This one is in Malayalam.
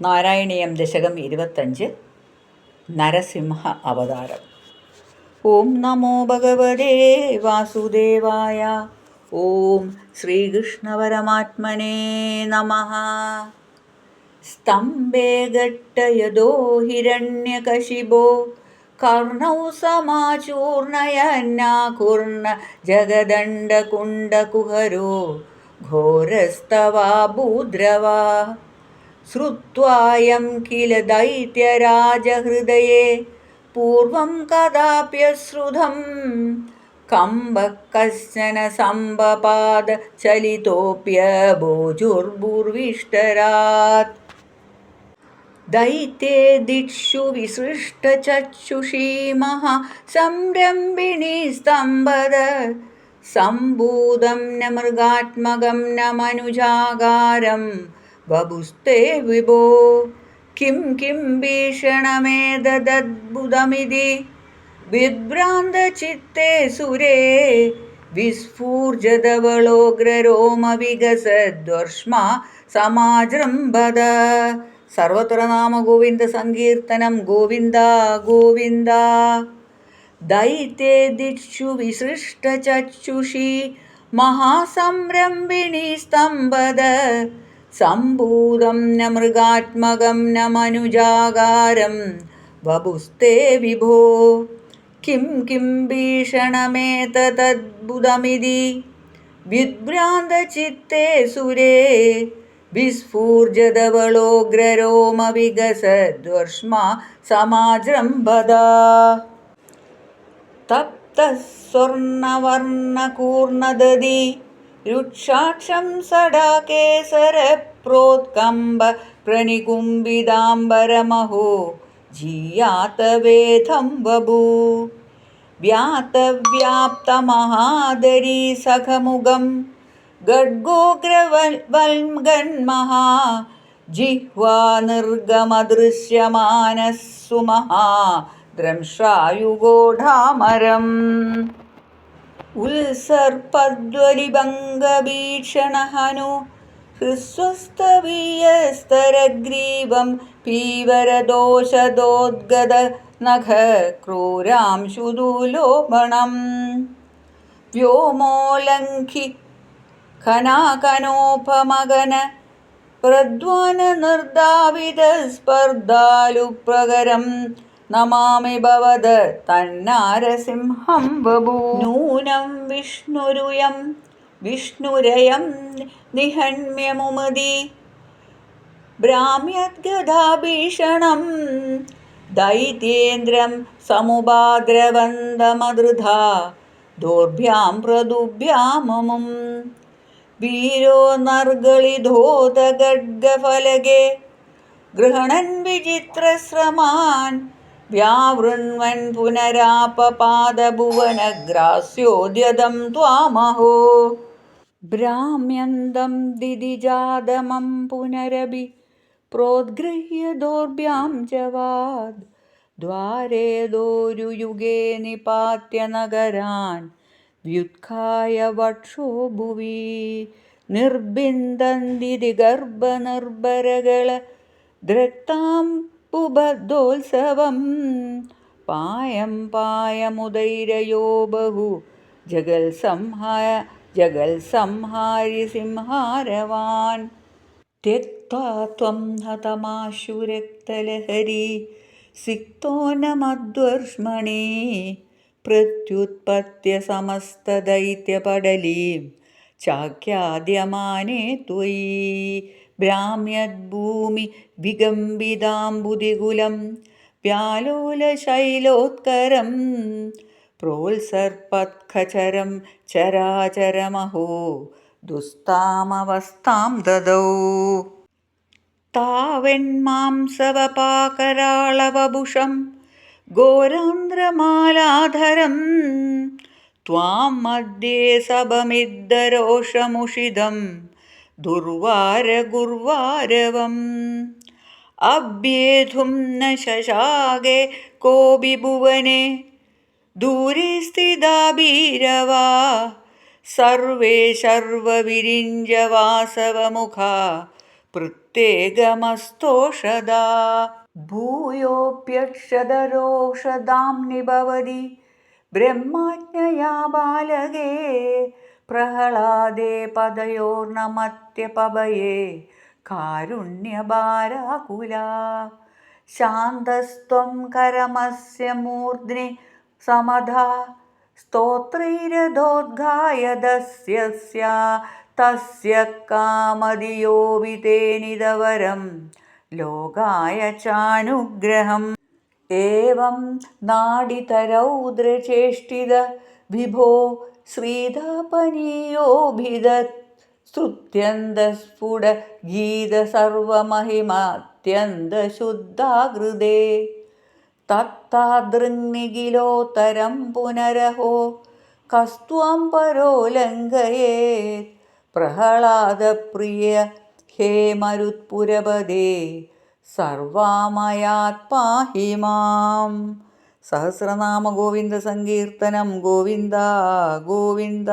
നാരായണീയം ദശകം 25 നരസിംഹ അവതാരം. ഓം നമോ ഭഗവതേ വാസുദേവായ. ഓം ശ്രീകൃഷ്ണപരമാത്മനേ നമഃ. സ്തംഭേ ഘട്ടയദോ ഹിരണ്യകശിപോ കർണൗ സമാചൂർണയന്നാകുർണ ജഗദണ്ഡകുണ്ഡകുഹരോ ഘോരസ്തവാ ഭൂദ്രവാ ശ്രുത്വായം കില ദൈത്യരാജഹൃദയേ പൂർവം കഥാപ്യശ്രുതം കമ്പഃ കശ്ചന സംപപാദ ചലിതോപ്യഭോജുർഭൂർവിഷ്ടരാത്. ദൈത്യേ ദിക്ഷു വിസൃഷ്ടചക്ഷുഷീ മഹാസംരംഭിണീ സ്തംഭത സംഭൂതം ന മൃഗാത്മകം ന മനുജാകാരം വപുസ്തേ വിഭോ. കിം കിം ഭീഷണമേതദ്ഭുതമിതി വിഭ്രാന്തചിത്തേ സുരേ വിസ്ഫൂർജതവളോഗ്രരോമവികസദ്വർഷ്മാ സമാജൃംഭത. സർവത്ര നാമ ഗോവിന്ദ സങ്കീർത്തനം. ഗോവിന്ദ ഗോവിന്ദ. ദൈത്യേ ദിക്ഷു വിസൃഷ്ടചക്ഷുഷീ മഹാസംരംഭിണീ സ്തംഭത സംഭൂതം ന മൃഗാത്മകം ന മനുജാകാരം വപുസ്തേ വിഭോ. കിം കിം ഭീഷണമേതദ്ഭുതമിതി വിഭ്രാന്തചിത്തേ സുരേ വിസ്ഫൂർജതവളോഗ്രരോമവികസദ്വർഷ്മാ സമാജൃംഭത. തപ്തഃ സ്വർണവർണകൂർണദധി രുക്ഷാക്ഷം സടാകേസരപ്രോത്കമ്പ പ്രനികുംഭിതാംബരമഹോ ജീയാതവേദം വപൂ. വ്യാപ്തവ്യാപ്തമഹാദരീ സഖമുഖം ഖഡ്ഗോഗ്രവൽഗന്മഹാ ജിഹ്വാ നിർഗമദൃശ്യമാനഃ സുമഹാ ദ്രംശ്രായുഗോഢാമരം. ഉത്സർപ്പദ്വലിഭംഗഭീഷണഹനു ഹൃസ്വസ്തവീയസ്തരഗ്രീവം പീവരദോഷദോദ്ഗത നഖ ക്രൂരാംശുദുലോഭണം. വ്യോമോലംഘി ഖനാകനോപമഗന പ്രധ്വാന നിർദാവിത സ്പർദ്ധാലുപ്രകരം നമാമി ഭവത തന്നാരസിംഹം വപൂ. നൂനം വിഷ്ണുരുയം വിഷ്ണുരയം നിഹന്മ്യമുമതി ഭ്രാമ്യദ്ഗദാഭീഷണം ദൈത്യേന്ദ്രം സമുപാദ്രവന്തമധൃധാ ദോർഭ്യാം പ്രദുഭ്യാമമും. വീരോ നർഗളിധോതഖഡ്ഗഫലകേ ഗൃഹണൻ വിചിത്രശ്രമാൻ വ്യാവൃണ്വൻ പുനരാപപാദഭുവനഗ്രാസ്യോദ്യതം ത്വാമഹോ. ഭ്രാമ്യന്തം ദിദിജാതമം പുനരഭി പ്രോദ്ഗൃഹ്യ ദോർഭ്യാം ജവാദ് ദ്വാരേദോരുയുഗേ നിപാത്യ നഗരാൻ വ്യുത്ഥായ വക്ഷോ ഭുവി. നിർബിന്ദന്തി ഗർഭനിർഭരകള ദ്രക്താം പുബദ്ധോത്സവം പായം പായമുദൈരയോ ബഹു ജഗൽസംഹാരി സിംഹാരവാൻ. ത്യക്ത്വാ ത്വം ഹതമാശുരക്തലഹരി സിക്തോ ന മദ്വർഷ്മണി പ്രത്യുത്പത്യ സമസ്തദൈത്യപടലീം ചാഖ്യാദ്യമാനേ ത്വയി. ഭ്രാമ്യദ്ഭൂമി വികമ്പിതാംബുദികുലം വ്യാലോലശൈലോത്കരം പ്രോത്സർപ്പത്ഖചരം ചരാചരമഹോ ദുസ്താമവസ്ഥാം ദദൗ. താവന്മാംസവപാകരാളവപുഷം ഘോരാന്ദ്രമാലാധരം ത്വാം മധ്യേ സഭമിദ്ധരോഷമുഷിതം ദുർവാരഗുർവാരവം. അഭ്യേതും ന ശശാകേ കോപി ഭുവനെ ദൂരെ സ്ഥിതാ ഭീരവാ സർവേ ശർവവിരിഞ്ജവാസവമുഖാ प्रत्येकमस्तोषधा भूयोऽप्यक्षदरोषधां भवति ब्रह्मज्ञया बालके प्रह्लादे पदयोर्नमत्यपभये कारुण्यभाराकुला शान्तस्त्वं करमस्य मूर्ध्नि समधा स्तोत्रैरधोद्गायदस्य तस्य कामधियो वितेनिदवरं लोकाय चानुग्रहम् एवं नाडितरौद्रचेष्टित विभो श्रीतापनीयोऽभिदत् स्तुत्यन्तस्फुटगीतसर्वमहिमात्यन्तशुद्धाकृते तत्तादृङ्निखिलोत्तरं पुनरहो कस्त्वं परो लङ्घयेत् प्रह्लादप्रिय हे मरुत्पुरपदे സർവാമയാത് പാഹി മാം. സഹസ്രനാമ ഗോവിന്ദ സങ്കീർത്തനം ഗോവിന്ദ ഗോവിന്ദ.